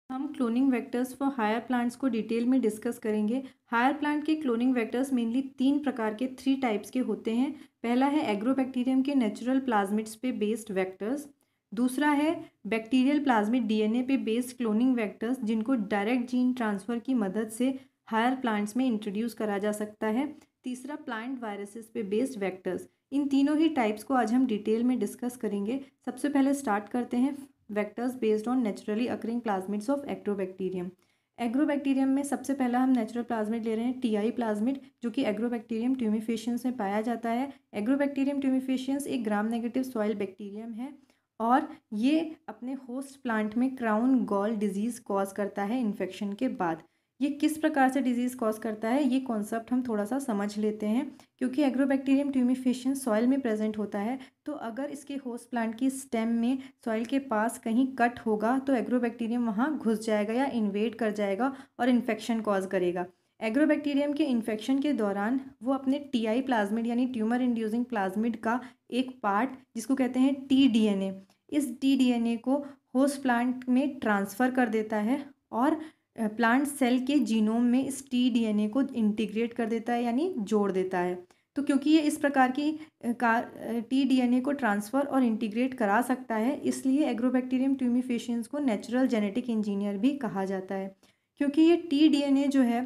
हम cloning vectors for higher plants को detail में डिस्कस करेंगे। हायर प्लांट के क्लोनिंग वेक्टर्स मेनली 3 प्रकार के 3 टाइप्स के होते हैं। पहला है एग्रोबैक्टीरियम के नेचुरल प्लाज्मिड्स पे बेस्ड वेक्टर्स। दूसरा है बैक्टीरियल प्लाज्मिड डीएनए पे बेस्ड क्लोनिंग वेक्टर्स, जिनको डायरेक्ट जीन ट्रांसफ़र की मदद से हायर प्लांट्स में इंट्रोड्यूस करा जा सकता है। तीसरा प्लांट वायरसेस पे बेस्ड वेक्टर्स। इन तीनों ही टाइप्स को आज हम डिटेल में डिस्कस करेंगे। सबसे पहले स्टार्ट करते हैं vectors based on naturally occurring plasmids of agrobacterium. Agrobacterium में सबसे पहला हम नेचुरल प्लाज्मिड ले रहे हैं टीआई प्लाज्मिड, जो कि एग्रोबैक्टीरियम ट्यूमिफेशियंस में पाया जाता है। एग्रोबैक्टीरियम ट्यूमिफेशियंस एक ग्राम नेगेटिव सॉइल बैक्टीरियम है और ये अपने होस्ट प्लांट में क्राउन गॉल डिजीज़ कॉज करता है इन्फेक्शन के बाद। ये किस प्रकार से डिजीज़ कॉज करता है, ये कॉन्सेप्ट हम थोड़ा सा समझ लेते हैं। क्योंकि एग्रोबैक्टीरियम ट्यूमिफेशियंस सॉइल में प्रेजेंट होता है, तो अगर इसके होस्ट प्लांट की स्टेम में सॉइल के पास कहीं कट होगा तो एग्रोबैक्टीरियम वहाँ घुस जाएगा या इन्वेड कर जाएगा और इन्फेक्शन कॉज करेगा। एग्रोबैक्टीरियम के इन्फेक्शन के दौरान वो अपने टीआई प्लाज्मिड यानी ट्यूमर इंड्यूसिंग प्लाज्मिड का एक पार्ट, जिसको कहते हैं टीडीएनए, इस टीडीएनए को होस्ट प्लांट में ट्रांसफ़र कर देता है और प्लांट सेल के जीनोम में इस टीडीएनए को इंटीग्रेट कर देता है यानी जोड़ देता है। तो क्योंकि ये इस प्रकार की टीडीएनए को ट्रांसफ़र और इंटीग्रेट करा सकता है, इसलिए एग्रोबैक्टीरियम ट्यूमिफेशियंस को नेचुरल जेनेटिक इंजीनियर भी कहा जाता है। क्योंकि ये टीडीएनए जो है,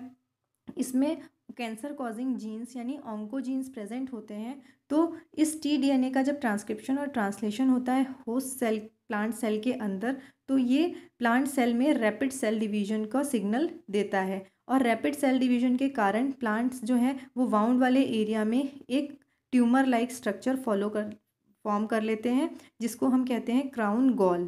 इसमें कैंसर कॉजिंग जीन्स यानी ऑन्कोजीन्स प्रेजेंट होते हैं। तो इस टीडीएनए का जब ट्रांसक्रिप्शन और ट्रांसलेशन होता है होस्ट सेल प्लांट सेल के अंदर, तो ये प्लांट सेल में रैपिड सेल डिवीजन का सिग्नल देता है और रैपिड सेल डिवीजन के कारण प्लांट्स जो हैं वो वाउंड वाले एरिया में एक ट्यूमर लाइक स्ट्रक्चर फॉर्म कर लेते हैं, जिसको हम कहते हैं क्राउन गॉल।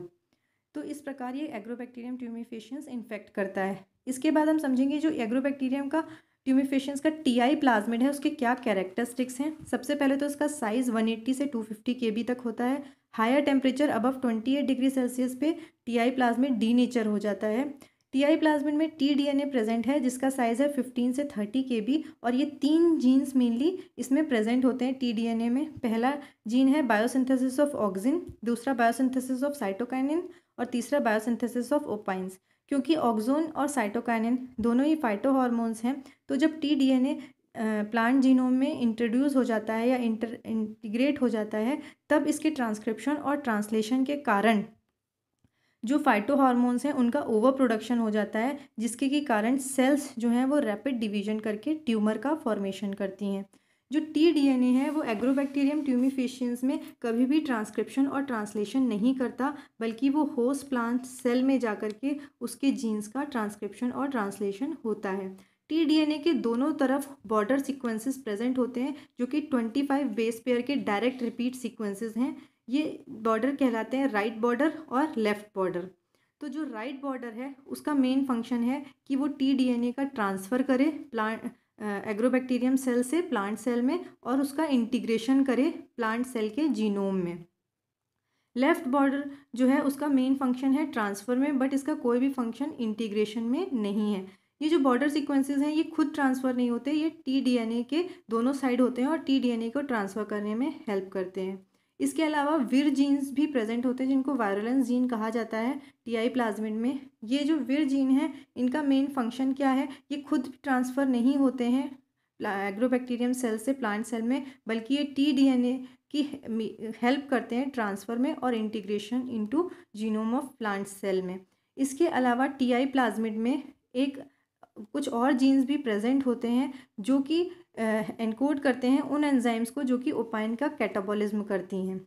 तो इस प्रकार ये एग्रोबैक्टीरियम ट्यूमिफेशियंस इन्फेक्ट करता है। इसके बाद हम समझेंगे जो एग्रोबैक्टीरियम का ट्यूमिफेशियंस का टीआई प्लाज्मिड है उसके क्या कैरेक्टरिस्टिक्स हैं। सबसे पहले तो इसका साइज़ 180 से 250 केबी तक होता है। Higher temperature above 28 degree Celsius पे टीआई प्लाज्मिड डीनेचर हो जाता है। टीआई प्लाज्मिड में टीडीएनए प्रेजेंट है, जिसका साइज़ है 15 से 30 केबी और ये 3 जीन्स मेनली इसमें प्रेजेंट होते हैं टीडीएनए में। पहला जीन है बायोसिंथेसिस ऑफ ऑक्सिन, दूसरा बायोसिंथेसिस ऑफ साइटोकाइनिन और तीसरा बायोसिंथेसिस ऑफ ओपाइंस। क्योंकि ऑक्सोन और साइटोकाइनिन दोनों ही फाइटो हार्मोन्स हैं, तो जब टीडीएनए प्लांट जीनोम में इंट्रोड्यूस हो जाता है या इंटीग्रेट हो जाता है, तब इसके ट्रांसक्रिप्शन और ट्रांसलेशन के कारण जो फाइटो हार्मोन्स हैं उनका ओवर प्रोडक्शन हो जाता है, जिसके के कारण सेल्स जो हैं वो रैपिड डिवीजन करके ट्यूमर का फॉर्मेशन करती हैं। जो टीडीएनए है वो एग्रोबैक्टीरियम ट्यूमिफेशियंस में कभी भी ट्रांसक्रिप्शन और ट्रांसलेशन नहीं करता, बल्कि वो होस्ट प्लांट सेल में जाकर के उसके जीन्स का ट्रांसक्रिप्शन और ट्रांसलेशन होता है। टीडीएनए के दोनों तरफ बॉर्डर सीक्वेंसेस प्रेजेंट होते हैं, जो कि 25 बेस पेयर के डायरेक्ट रिपीट सीक्वेंसेस हैं। ये बॉर्डर कहलाते हैं राइट बॉर्डर और लेफ़्ट बॉर्डर। तो जो राइट बॉर्डर है उसका मेन फंक्शन है कि वो टीडीएनए का ट्रांसफ़र करे प्लांट एग्रोबैक्टीरियम सेल से प्लांट सेल में और उसका इंटीग्रेशन करे प्लांट सेल के जीनोम में। लेफ़्ट बॉर्डर जो है उसका मेन फंक्शन है ट्रांसफ़र में, बट इसका कोई भी फंक्शन इंटीग्रेशन में नहीं है। ये जो बॉर्डर सीक्वेंसेस हैं ये खुद ट्रांसफ़र नहीं होते, ये टीडीएनए के दोनों साइड होते हैं और टीडीएनए को ट्रांसफ़र करने में हेल्प करते हैं। इसके अलावा विर जीन्स भी प्रेजेंट होते हैं, जिनको वायरुलेंस जीन कहा जाता है टीआई प्लाज्मिड में। ये जो विर जीन है इनका मेन फंक्शन क्या है, ये खुद ट्रांसफ़र नहीं होते हैं एग्रोबैक्टीरियम सेल से प्लांट सेल में, बल्कि ये टीडीएनए की हेल्प करते हैं ट्रांसफ़र में और integration into genome of plant cell में। इसके अलावा टीआई प्लाज्मिड में एक कुछ और जीन्स भी प्रेजेंट होते हैं जो कि एनकोड करते हैं उन एंजाइम्स को जो कि ओपाइन का कैटाबॉलिज्म करती हैं।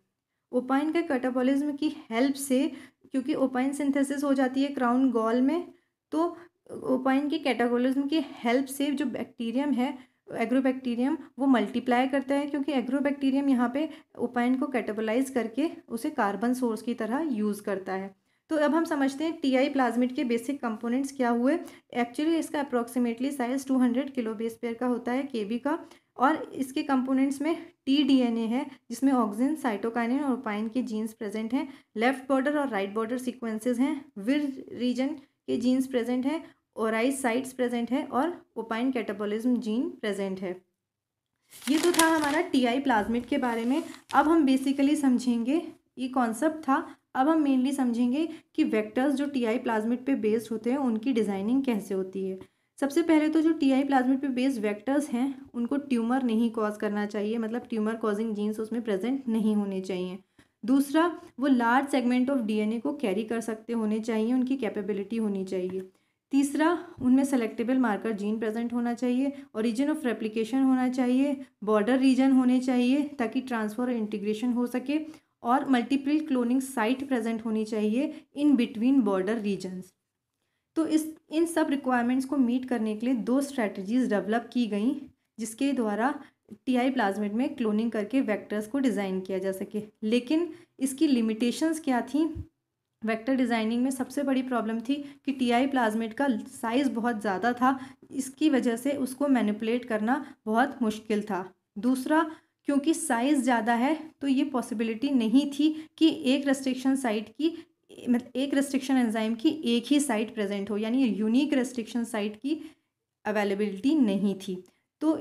ओपाइन का कैटाबॉलिज्म की हेल्प से, क्योंकि ओपाइन सिंथेसिस हो जाती है क्राउन गॉल में, तो ओपाइन के कैटाबॉलिज्म की हेल्प से जो बैक्टीरियम है एग्रोबैक्टीरियम वो मल्टीप्लाई करता है, क्योंकि एग्रोबैक्टीरियम यहाँ पे ओपाइन को कैटाबोलाइज करके उसे कार्बन सोर्स की तरह यूज़ करता है। तो अब हम समझते हैं टीआई प्लाज्मिड के बेसिक कंपोनेंट्स क्या हुए। एक्चुअली इसका approximately size 200 kilo base pair का होता है केबी का, और इसके कंपोनेंट्स में टीडीएनए है जिसमें ऑक्सिन साइटोकाइनिन और ओपाइन के जीन्स प्रेजेंट हैं। लेफ्ट बॉर्डर और राइट बॉर्डर सीक्वेंसेस हैं। विर रीजन के जीन्स प्रेजेंट हैं, ओराइज साइट्स प्रेजेंट है और ओपाइन कैटाबॉलिज्म जीन प्रेजेंट है। ये तो था हमारा टीआई प्लाज्मिड के बारे में। अब हम बेसिकली समझेंगे, ये कॉन्सेप्ट था। अब हम मेनली समझेंगे कि वेक्टर्स जो टीआई प्लाज्मिड पे बेस्ड होते हैं उनकी डिज़ाइनिंग कैसे होती है। सबसे पहले तो जो टीआई प्लाज्मिड पे बेस्ड वेक्टर्स हैं उनको ट्यूमर नहीं कॉज करना चाहिए, मतलब ट्यूमर कॉजिंग जीन्स उसमें प्रेजेंट नहीं होने चाहिए। दूसरा, वो लार्ज सेगमेंट ऑफ डीएनए को कैरी कर सकते होने चाहिए, उनकी कैपेबिलिटी होनी चाहिए। तीसरा, उनमें सेलेक्टेबल मार्कर जीन प्रेजेंट होना चाहिए, ओरिजिन ऑफ रेप्लिकेशन होना चाहिए, बॉर्डर रीजन होने चाहिए ताकि ट्रांसफर और इंटीग्रेशन हो सके, और मल्टीपल क्लोनिंग साइट प्रेजेंट होनी चाहिए इन बिटवीन बॉर्डर रीजन्स। तो इन सब रिक्वायरमेंट्स को मीट करने के लिए 2 स्ट्रैटेजीज डेवलप की गई जिसके द्वारा टीआई प्लाज्मिड में क्लोनिंग करके वेक्टर्स को डिज़ाइन किया जा सके। लेकिन इसकी लिमिटेशंस क्या थी? वेक्टर डिज़ाइनिंग में सबसे बड़ी प्रॉब्लम थी कि टीआई प्लाज्मिड का साइज़ बहुत ज़्यादा था, इसकी वजह से उसको मैनिपुलेट करना बहुत मुश्किल था। दूसरा, क्योंकि साइज़ ज़्यादा है तो ये पॉसिबिलिटी नहीं थी कि एक रेस्ट्रिक्शन साइट की, मतलब एक रेस्ट्रिक्शन एंजाइम की एक ही साइट प्रेजेंट हो, यानी यूनिक रेस्ट्रिक्शन साइट की अवेलेबिलिटी नहीं थी। तो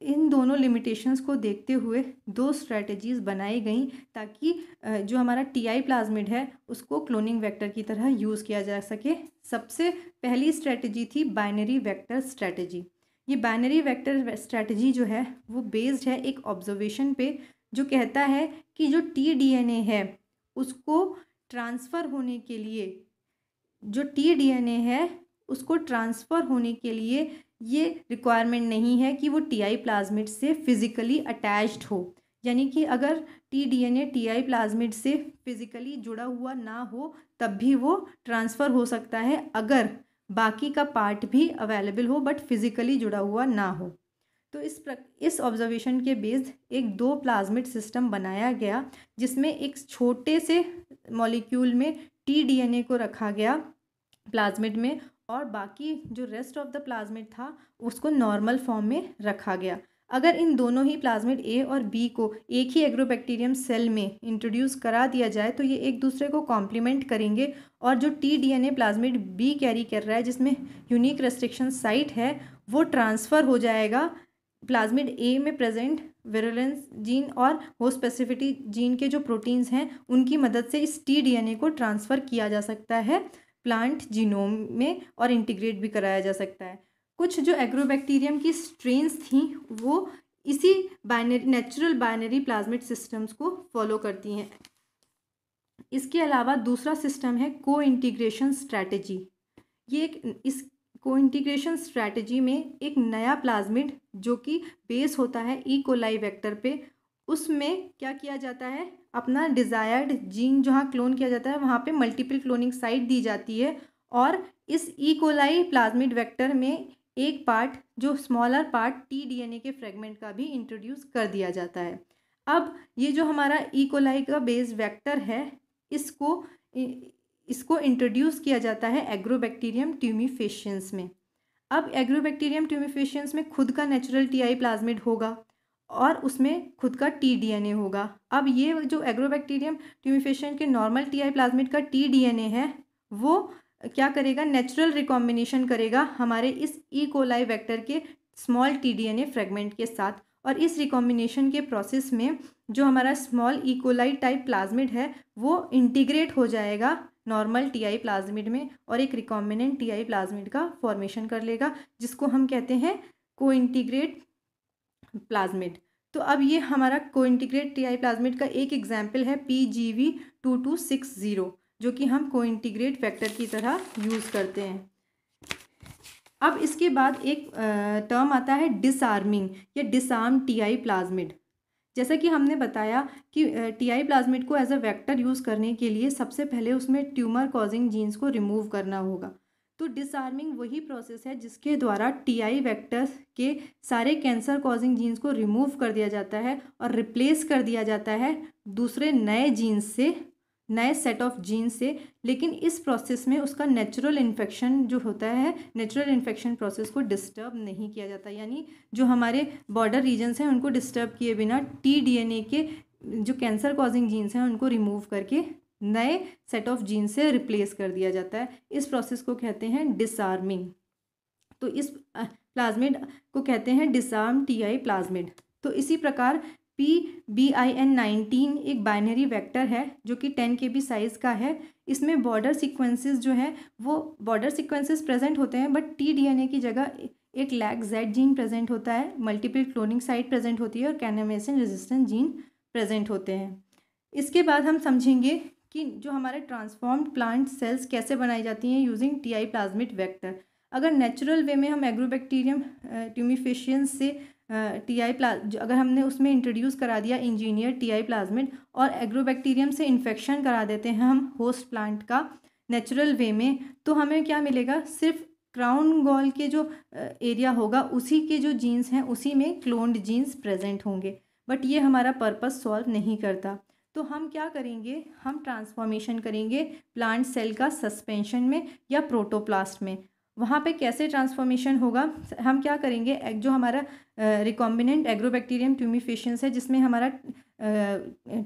इन दोनों लिमिटेशंस को देखते हुए 2 स्ट्रैटेजीज़ बनाई गई ताकि जो हमारा टीआई प्लाज्मिड है उसको क्लोनिंग वेक्टर की तरह यूज़ किया जा सके। सबसे पहली स्ट्रैटेजी थी बाइनरी वेक्टर स्ट्रैटेजी। ये बाइनरी वेक्टर स्ट्रैटेजी जो है वो बेस्ड है एक ऑब्जर्वेशन पे, जो कहता है कि जो टीडीएनए है उसको ट्रांसफ़र होने के लिए, जो टीडीएनए है उसको ट्रांसफ़र होने के लिए ये रिक्वायरमेंट नहीं है कि वो टीआई प्लाज्मिड से फिज़िकली अटैच्ड हो। यानी कि अगर टीडीएनए टीआई प्लाज्मिड से फिज़िकली जुड़ा हुआ ना हो तब भी वो ट्रांसफ़र हो सकता है, अगर बाकी का पार्ट भी अवेलेबल हो बट फिज़िकली जुड़ा हुआ ना हो। तो इस ऑब्जर्वेशन के बेस्ड एक 2 प्लाज्मिड सिस्टम बनाया गया जिसमें एक छोटे से मॉलिक्यूल में टीडीएनए को रखा गया प्लाज्मिड में, और बाकी जो रेस्ट ऑफ द प्लाज्मिड था उसको नॉर्मल फॉर्म में रखा गया। अगर इन दोनों ही प्लाज्मिड ए और बी को एक ही एग्रोबैक्टीरियम सेल में इंट्रोड्यूस करा दिया जाए तो ये एक दूसरे को कॉम्प्लीमेंट करेंगे, और जो टीडीएनए प्लाज्मिड बी कैरी कर रहा है जिसमें यूनिक रेस्ट्रिक्शन साइट है वो ट्रांसफ़र हो जाएगा प्लाज्मिड ए में प्रेजेंट विरुलेंस जीन और होस्ट स्पेसिफिटी जीन के जो प्रोटीन्स हैं उनकी मदद से इस टीडीएनए को ट्रांसफ़र किया जा सकता है प्लांट जीनोम में और इंटीग्रेट भी कराया जा सकता है। कुछ जो एग्रोबैक्टीरियम की स्ट्रेन्स थी वो इसी नेचुरल बाइनरी प्लाज्मिड सिस्टम्स को फॉलो करती हैं। इसके अलावा दूसरा सिस्टम है को इंटीग्रेशन स्ट्रैटेजी। ये इस को इंटीग्रेशन स्ट्रैटेजी में एक नया प्लाज्मिड जो कि बेस होता है ई कोलाई वेक्टर पे, उसमें क्या किया जाता है, अपना डिज़ायर्ड जीन जहाँ क्लोन किया जाता है वहाँ पे मल्टीपल क्लोनिंग साइट दी जाती है, और इस ई कोलाई प्लाज्मिड वेक्टर में एक पार्ट जो स्मॉलर पार्ट टीडीएनए के फ्रेगमेंट का भी इंट्रोड्यूस कर दिया जाता है। अब ये जो हमारा ई कोलाई का बेस वेक्टर है इसको इंट्रोड्यूस किया जाता है एग्रोबैक्टीरियम ट्यूमिफेशियंस में। अब एग्रोबैक्टीरियम ट्यूमिफेशियंस में खुद का नेचुरल टीआई प्लाज्मिड होगा और उसमें खुद का टीडीएनए होगा। अब ये जो एग्रोबैक्टीरियम ट्यूमिफेशियन के नॉर्मल टीआई प्लाज्मिड का टीडीएनए है वो क्या करेगा, नेचुरल रिकॉम्बिनेशन करेगा हमारे इस ई कोलाई वेक्टर के स्मॉल टीडीएनए फ्रेगमेंट के साथ, और इस रिकॉम्बिनेशन के प्रोसेस में जो हमारा small E coli type plasmid है वो इंटीग्रेट हो जाएगा नॉर्मल टीआई प्लाज्मिड में और एक रिकॉम्बिनेंट टीआई प्लाज्मिड का फॉर्मेशन कर लेगा जिसको हम कहते हैं को इंटीग्रेट प्लाज्मिड। तो अब ये हमारा को इंटीग्रेट टीआई प्लाज्मिड का एक एग्जाम्पल है PGV2260 जो कि हम को इंटीग्रेट वेक्टर की तरह यूज़ करते हैं। अब इसके बाद एक टर्म आता है डिसआर्मिंग या डिसआर्म टीआई प्लाज्मिड। जैसा कि हमने बताया कि टीआई प्लाज्मिड को एज अ वेक्टर यूज़ करने के लिए सबसे पहले उसमें ट्यूमर कॉजिंग जीन्स को रिमूव करना होगा। तो डिसआर्मिंग वही प्रोसेस है जिसके द्वारा टीआई वेक्टर्स के सारे कैंसर कॉजिंग जीन्स को रिमूव कर दिया जाता है और रिप्लेस कर दिया जाता है दूसरे नए जीन्स से, नए सेट ऑफ जीन्स से। लेकिन इस प्रोसेस में उसका नेचुरल इन्फेक्शन जो होता है, नेचुरल इन्फेक्शन प्रोसेस को डिस्टर्ब नहीं किया जाता, यानी जो हमारे बॉर्डर रीजन्स हैं उनको डिस्टर्ब किए बिना टीडीएनए के जो कैंसर कॉजिंग जीन्स हैं उनको रिमूव करके नए सेट ऑफ जीन से रिप्लेस कर दिया जाता है। इस प्रोसेस को कहते हैं डिसआर्मिंग। तो इस प्लाज्मिड को कहते हैं डिसआर्म टीआई प्लाज्मिड। तो इसी प्रकार PBIN19 एक बाइनरी वेक्टर है जो कि 10 KB साइज़ का है। इसमें बॉर्डर सीक्वेंसेस जो है वो बॉर्डर सीक्वेंसेस प्रेजेंट होते हैं, बट tDNA की जगह एक लैग Z जीन प्रेजेंट होता है, मल्टीपल क्लोनिंग साइट प्रेजेंट होती है और कैनामेसिन रेजिस्टेंट जीन प्रेजेंट होते हैं। इसके बाद हम समझेंगे कि जो हमारे ट्रांसफॉर्म्ड प्लांट सेल्स कैसे बनाई जाती हैं यूजिंग TI प्लाज्मिड वेक्टर। अगर नेचुरल वे में हम एग्रोबैक्टीरियम ट्यूमिफिशियंस से अगर हमने उसमें इंट्रोड्यूस करा दिया इंजीनियर TI प्लाज्मिड और एग्रोबैक्टीरियम से इन्फेक्शन करा देते हैं हम होस्ट प्लांट का नेचुरल वे में, तो हमें क्या मिलेगा, सिर्फ क्राउन गॉल के जो एरिया होगा उसी के जो जीन्स हैं उसी में क्लोन्ड जीन्स प्रेजेंट होंगे, बट ये हमारा पर्पस सॉल्व नहीं करता। तो हम क्या करेंगे, हम ट्रांसफॉर्मेशन करेंगे प्लांट सेल का सस्पेंशन में या प्रोटोप्लास्ट में। वहाँ पे कैसे ट्रांसफॉर्मेशन होगा, हम क्या करेंगे, जो हमारा रिकॉम्बिनेंट एग्रोबैक्टीरियम ट्यूमिफिशियंस है जिसमें हमारा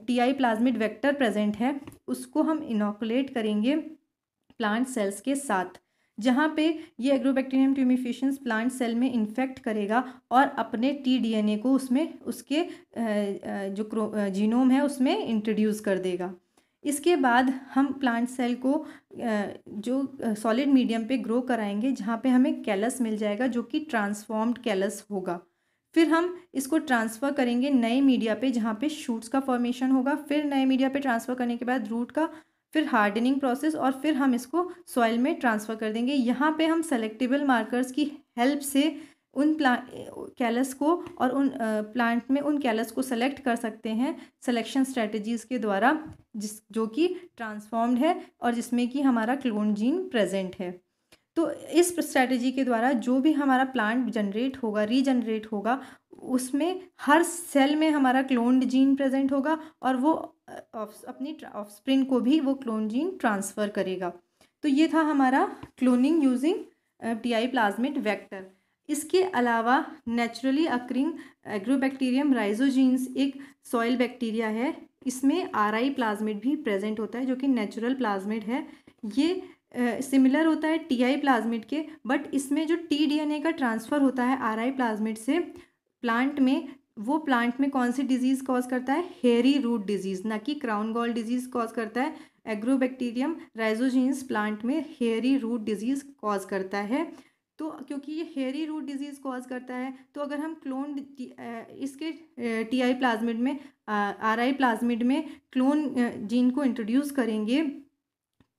TI प्लाज्मिड वेक्टर प्रेजेंट है, उसको हम इनोकुलेट करेंगे प्लांट सेल्स के साथ, जहाँ पे ये एग्रोबैक्टीरियम ट्यूमिफिशियंस प्लांट सेल में इन्फेक्ट करेगा और अपने tDNA को उसमें उसके जो जीनोम है उसमें इंट्रोड्यूस कर देगा। इसके बाद हम प्लांट सेल को जो सॉलिड मीडियम पे ग्रो कराएंगे जहाँ पे हमें कैलस मिल जाएगा जो कि ट्रांसफॉर्म्ड कैलस होगा। फिर हम इसको ट्रांसफ़र करेंगे नए मीडिया पे जहाँ पे शूट्स का फॉर्मेशन होगा, फिर नए मीडिया पे ट्रांसफ़र करने के बाद रूट का, फिर हार्डनिंग प्रोसेस और फिर हम इसको सॉइल में ट्रांसफ़र कर देंगे। यहाँ पे हम सेलेक्टेबल मार्कर्स की हेल्प से उन कैलस को और उन प्लांट में उन कैलस को सेलेक्ट कर सकते हैं सिलेक्शन स्ट्रेटजीज़ के द्वारा, जो कि ट्रांसफॉर्म्ड है और जिसमें कि हमारा क्लोन जीन प्रेजेंट है। तो इस स्ट्रेटजी के द्वारा जो भी हमारा प्लांट जनरेट होगा, रीजनरेट होगा, उसमें हर सेल में हमारा क्लोन्ड जीन प्रेजेंट होगा और वो अपनी ऑफस्प्रिंग को भी वो क्लोन जीन ट्रांसफ़र करेगा। तो ये था हमारा cloning using TI plasmid vector. इसके अलावा नेचुरली अक्रिंग एग्रोबैक्टीरियम राइजोजीन्स एक सॉइल बैक्टीरिया है, इसमें RI प्लाज्मिड भी प्रेजेंट होता है जो कि नेचुरल प्लाज्मिड है। ये सिमिलर होता है TI प्लाज्मिड के, बट इसमें जो tDNA का ट्रांसफ़र होता है RI प्लाज्मिड से प्लांट में, वो प्लांट में कौन सी डिजीज़ कॉज करता है, हेयरी रूट डिजीज़, ना कि क्राउन गॉल डिजीज़ कॉज करता है। एग्रोबैक्टीरियम राइजोजीन्स प्लांट में हेयरी रूट डिजीज़ कॉज करता है। तो क्योंकि ये हेयरी रूट डिजीज़ कॉज करता है, तो अगर हम क्लोन इसके TI प्लाज्मिड में RI प्लाज्मिड में क्लोन जीन को इंट्रोड्यूस करेंगे,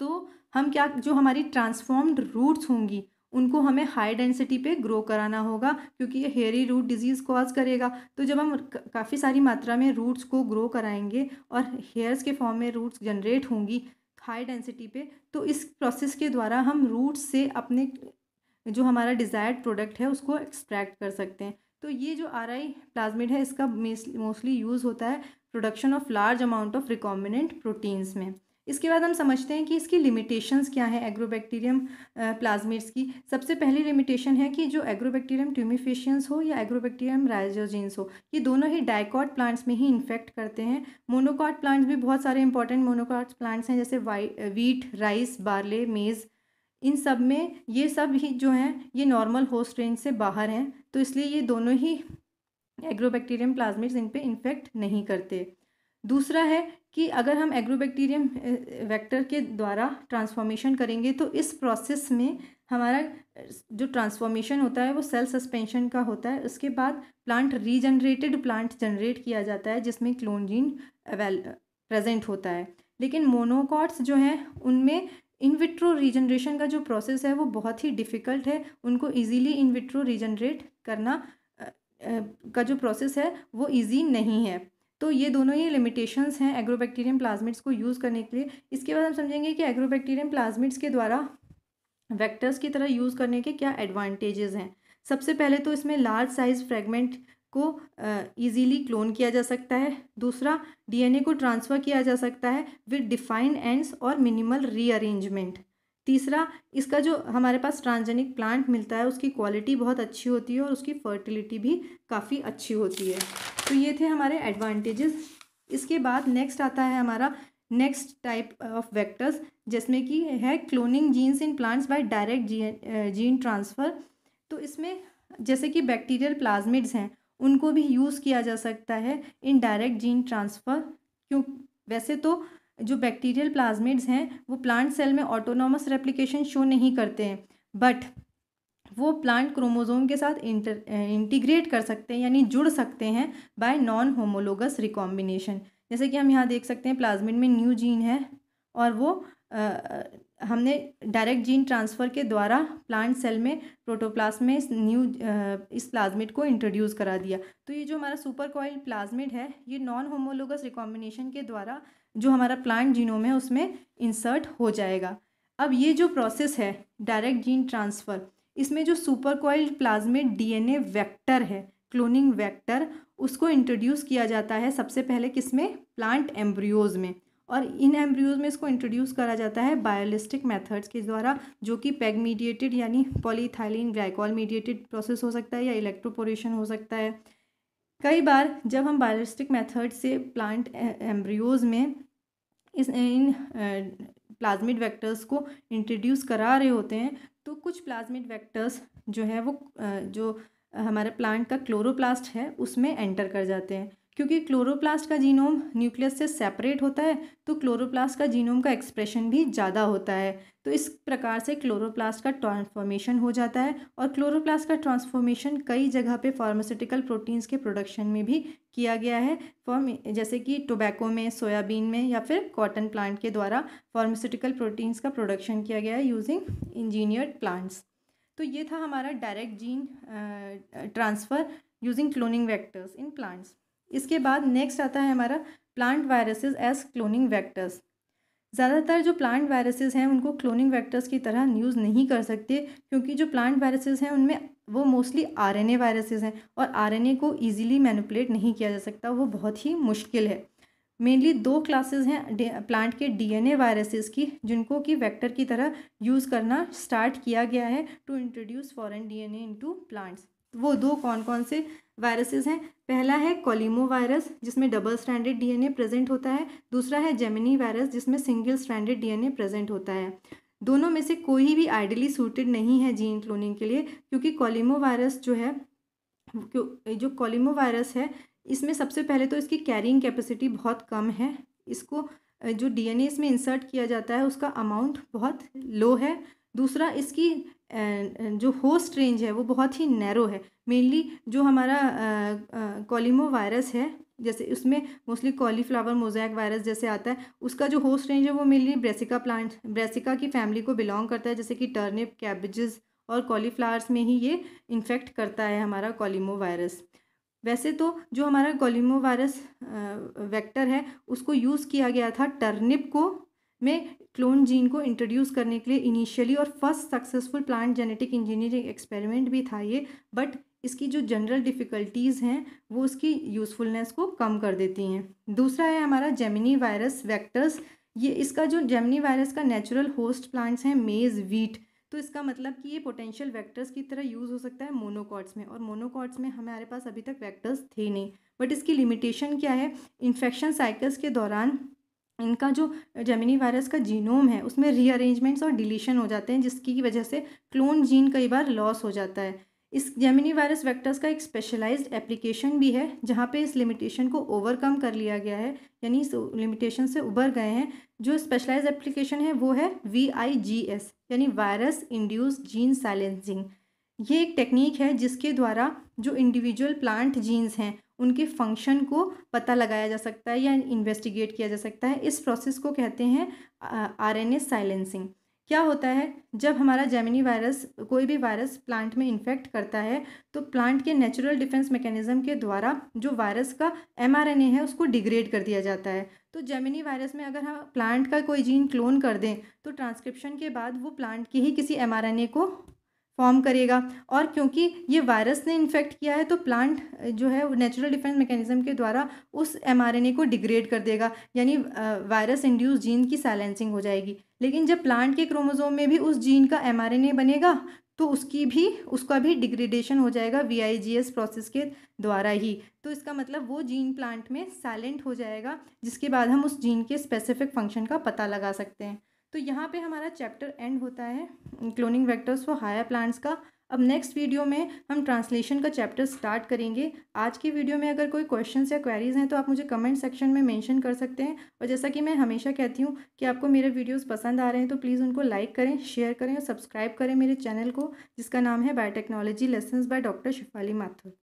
तो हम क्या, जो हमारी ट्रांसफॉर्म्ड रूट्स होंगी उनको हमें हाई डेंसिटी पे ग्रो कराना होगा, क्योंकि ये हेयरी रूट डिजीज़ कॉज करेगा। तो जब हम काफ़ी सारी मात्रा में रूट्स को ग्रो कराएंगे और हेयर्स के फॉर्म में रूट्स जनरेट होंगी हाई डेंसिटी पे, तो इस प्रोसेस के द्वारा हम रूट्स से अपने जो हमारा डिज़ायर्ड प्रोडक्ट है उसको एक्सट्रैक्ट कर सकते हैं। तो ये जो RI प्लाज्मिड है इसका मोस्टली यूज़ होता है production of large amount of recombinant proteins में। इसके बाद हम समझते हैं कि इसकी लिमिटेशंस क्या है एग्रोबैक्टीरियम प्लाज्मिड्स की। सबसे पहली लिमिटेशन है कि जो एग्रोबैक्टीरियम ट्यूमिफिशियंस हो या एग्रोबैक्टीरियम राइजोजीन्स हो, ये दोनों ही डाइकॉट प्लांट्स में ही इन्फेक्ट करते हैं। मोनोकॉट प्लांट्स भी बहुत सारे इंपॉर्टेंट मोनोकॉट प्लांट्स हैं, जैसे वीट, राइस, बार्ले, मेज़, इन सब में ये सब ही जो हैं ये नॉर्मल होस्ट रेंज से बाहर हैं, तो इसलिए ये दोनों ही एग्रोबैक्टीरियम प्लाज्मिड्स इन पे इन्फेक्ट नहीं करते। दूसरा है कि अगर हम एग्रोबैक्टीरियम वेक्टर के द्वारा ट्रांसफॉर्मेशन करेंगे तो इस प्रोसेस में हमारा जो ट्रांसफॉर्मेशन होता है वो सेल सस्पेंशन का होता है। उसके बाद प्लांट रीजनरेटेड प्लांट जनरेट किया जाता है जिसमें क्लोन जीन प्रेजेंट होता है। लेकिन मोनोकॉट्स जो हैं उनमें इन विट्रो रीजनरेशन का जो प्रोसेस है वो बहुत ही डिफ़िकल्ट है, उनको इजीली इन विट्रो रीजनरेट करना का जो प्रोसेस है वो इजी नहीं है। तो ये दोनों ही लिमिटेशंस हैं एग्रोबैक्टीरियम प्लाज्मिड्स को यूज़ करने के लिए। इसके बाद हम समझेंगे कि एग्रोबैक्टीरियम प्लाज्मिड्स के द्वारा वेक्टर्स की तरह यूज़ करने के क्या एडवांटेजेस हैं। सबसे पहले तो इसमें लार्ज साइज फ्रेगमेंट को इजीली क्लोन किया जा सकता है। दूसरा, DNA को ट्रांसफ़र किया जा सकता है विद डिफाइंड एंड्स और मिनिमल रीअरेंजमेंट। तीसरा, इसका जो हमारे पास ट्रांसजेनिक प्लांट मिलता है उसकी क्वालिटी बहुत अच्छी होती है और उसकी फर्टिलिटी भी काफ़ी अच्छी होती है। तो ये थे हमारे एडवांटेजेस। इसके बाद नेक्स्ट आता है हमारा नेक्स्ट टाइप ऑफ वेक्टर्स, जिसमें कि है cloning genes in plants by direct gene transfer. तो इसमें जैसे कि बैक्टीरियल प्लाज्मिड्स हैं उनको भी यूज़ किया जा सकता है इन डायरेक्ट जीन ट्रांसफ़र। क्यों? वैसे तो जो बैक्टीरियल प्लाज्मिड्स हैं वो प्लांट सेल में ऑटोनॉमस रेप्लिकेशन शो नहीं करते हैं, बट वो प्लांट क्रोमोसोम के साथ इंटीग्रेट कर सकते हैं, यानी जुड़ सकते हैं बाय नॉन होमोलोगस रिकॉम्बिनेशन। जैसे कि हम यहाँ देख सकते हैं प्लाज्मिड में न्यू जीन है और वो हमने डायरेक्ट जीन ट्रांसफ़र के द्वारा प्लांट सेल में प्रोटोप्लाज्म में इस प्लाज्मिड को इंट्रोड्यूस करा दिया। तो ये जो हमारा सुपर कॉइल प्लाज्मिड है ये नॉन होमोलोगस रिकॉम्बिनेशन के द्वारा जो हमारा प्लांट जीनोम है उसमें इंसर्ट हो जाएगा। अब ये जो प्रोसेस है डायरेक्ट जीन ट्रांसफ़र, इसमें जो super coiled plasmid DNA vector है, क्लोनिंग वेक्टर, उसको इंट्रोड्यूस किया जाता है सबसे पहले किसमें? प्लांट एम्ब्रियोज में। और इन एम्ब्रियोज में इसको इंट्रोड्यूस करा जाता है बायोलिस्टिक मेथड्स के द्वारा, जो कि पेग मीडिएटेड यानी पॉलीइथाइलिन ग्लाइकॉल मीडिएटेड प्रोसेस हो सकता है या इलेक्ट्रोपोरेशन हो सकता है। कई बार जब हम बायोलिस्टिक मेथड से प्लांट एम्ब्रियोज में इन प्लाज्मिड वेक्टर्स को इंट्रोड्यूस करा रहे होते हैं तो कुछ प्लाज्मिड वेक्टर्स जो है वो जो हमारे प्लांट का क्लोरोप्लास्ट है उसमें एंटर कर जाते हैं। क्योंकि क्लोरोप्लास्ट का जीनोम न्यूक्लियस से सेपरेट होता है तो क्लोरोप्लास्ट का जीनोम का एक्सप्रेशन भी ज़्यादा होता है। तो इस प्रकार से क्लोरोप्लास्ट का ट्रांसफॉर्मेशन हो जाता है और क्लोरोप्लास्ट का ट्रांसफॉर्मेशन कई जगह पे फार्मास्यूटिकल प्रोटीन्स के प्रोडक्शन में भी किया गया है, जैसे कि टोबैको में, सोयाबीन में या फिर कॉटन प्लांट के द्वारा फार्मास्यूटिकल प्रोटीन्स का प्रोडक्शन किया गया है यूजिंग इंजीनियर्ड प्लांट्स। तो ये था हमारा direct gene transfer using cloning vectors in plants. इसके बाद नेक्स्ट आता है हमारा plant viruses as cloning vectors. ज़्यादातर जो प्लांट वायरसेस हैं उनको क्लोनिंग वेक्टर्स की तरह यूज़ नहीं कर सकते, क्योंकि जो प्लांट वायरसेस हैं उनमें वो मोस्टली आरएनए वायरसेस हैं और आरएनए को इजीली मैनिपुलेट नहीं किया जा सकता, वो बहुत ही मुश्किल है। मेनली दो क्लासेस हैं प्लांट के डीएनए वायरसेस की, जिनको कि वेक्टर की तरह यूज़ करना स्टार्ट किया गया है to introduce foreign DNA into plants. वो दो कौन कौन से वायरसेस हैं? पहला है कॉलिमो वायरस जिसमें डबल स्ट्रैंडेड डीएनए प्रेजेंट होता है, दूसरा है जेमिनी वायरस जिसमें सिंगल स्ट्रैंडेड डीएनए प्रेजेंट होता है। दोनों में से कोई भी आइडियली सूटेड नहीं है जीन क्लोनिंग के लिए, क्योंकि कॉलिमो वायरस जो कॉलिमो वायरस है इसमें सबसे पहले तो इसकी कैरिंग कैपेसिटी बहुत कम है, इसको जो डीएनए इसमें इंसर्ट किया जाता है उसका अमाउंट बहुत लो है। दूसरा, इसकी जो होस्ट रेंज है वो बहुत ही नैरो है। मेनली जो हमारा कॉलिमो वायरस है, जैसे उसमें मोस्टली कॉलीफ्लावर मोज़ैक वायरस जैसे आता है, उसका जो होस्ट रेंज है वो मेनली ब्रेसिका की फैमिली को बिलोंग करता है, जैसे कि टर्निप, कैबेजेस और कॉलीफ्लावर्स में ही ये इन्फेक्ट करता है हमारा कॉलिमो वायरस। वैसे तो जो हमारा कॉलिमो वायरस वेक्टर है उसको यूज़ किया गया था टर्निप को में क्लोन जीन को इंट्रोड्यूस करने के लिए इनिशियली, और first successful plant genetic engineering experiment भी था ये, बट इसकी जो जनरल डिफ़िकल्टीज़ हैं वो उसकी यूज़फुलनेस को कम कर देती हैं। दूसरा है हमारा जेमिनी वायरस वेक्टर्स। ये इसका जो जेमिनी वायरस का नेचुरल होस्ट प्लांट्स हैं मेज़, व्हीट, तो इसका मतलब कि ये पोटेंशियल वेक्टर्स की तरह यूज़ हो सकता है मोनोकॉट्स में, और मोनोकॉट्स में हमारे पास अभी तक वेक्टर्स थे नहीं। बट इसकी लिमिटेशन क्या है? इन्फेक्शन साइकिल्स के दौरान इनका जो जेमिनी वायरस का जीनोम है उसमें रीअरेंजमेंट्स और डिलीशन हो जाते हैं, जिसकी वजह से क्लोन जीन कई बार लॉस हो जाता है। इस जेमिनी वायरस वेक्टर्स का एक स्पेशलाइज्ड एप्लीकेशन भी है जहाँ पे इस लिमिटेशन को ओवरकम कर लिया गया है, यानी इस लिमिटेशन से उबर गए हैं। जो स्पेशलाइज्ड एप्लीकेशन है वो है VIGS, यानी वायरस इंड्यूस जीन साइलेंसिंग। ये एक टेक्निक है जिसके द्वारा जो इंडिविजुअल प्लांट जीन्स हैं उनके फंक्शन को पता लगाया जा सकता है या इन्वेस्टिगेट किया जा सकता है। इस प्रोसेस को कहते हैं RNA साइलेंसिंग। क्या होता है, जब हमारा जेमिनी वायरस कोई भी वायरस प्लांट में इन्फेक्ट करता है तो प्लांट के नेचुरल डिफेंस मैकेनिज्म के द्वारा जो वायरस का mRNA है उसको डिग्रेड कर दिया जाता है। तो जेमिनी वायरस में अगर हम प्लांट का कोई जीन क्लोन कर दें तो ट्रांसक्रिप्शन के बाद वो प्लांट के ही किसी mRNA को फॉर्म करेगा, और क्योंकि ये वायरस ने इन्फेक्ट किया है तो प्लांट जो है नेचुरल डिफेंस मैकेनिज्म के द्वारा उस mRNA को डिग्रेड कर देगा, यानी वायरस इंड्यूस जीन की साइलेंसिंग हो जाएगी। लेकिन जब प्लांट के क्रोमोसोम में भी उस जीन का mRNA बनेगा तो उसका भी डिग्रेडेशन हो जाएगा VIGS प्रोसेस के द्वारा ही। तो इसका मतलब वो जीन प्लांट में साइलेंट हो जाएगा, जिसके बाद हम उस जीन के स्पेसिफिक फंक्शन का पता लगा सकते हैं। तो यहाँ पे हमारा चैप्टर एंड होता है cloning vectors for higher plants का। अब नेक्स्ट वीडियो में हम ट्रांसलेशन का चैप्टर स्टार्ट करेंगे। आज की वीडियो में अगर कोई क्वेश्चंस या क्वेरीज हैं तो आप मुझे कमेंट सेक्शन में मेंशन कर सकते हैं। और जैसा कि मैं हमेशा कहती हूँ कि आपको मेरे वीडियोस पसंद आ रहे हैं तो प्लीज़ उनको लाइक करें, शेयर करें और सब्सक्राइब करें मेरे चैनल को, जिसका नाम है biotechnology lessons by doctor Shifali Mathur.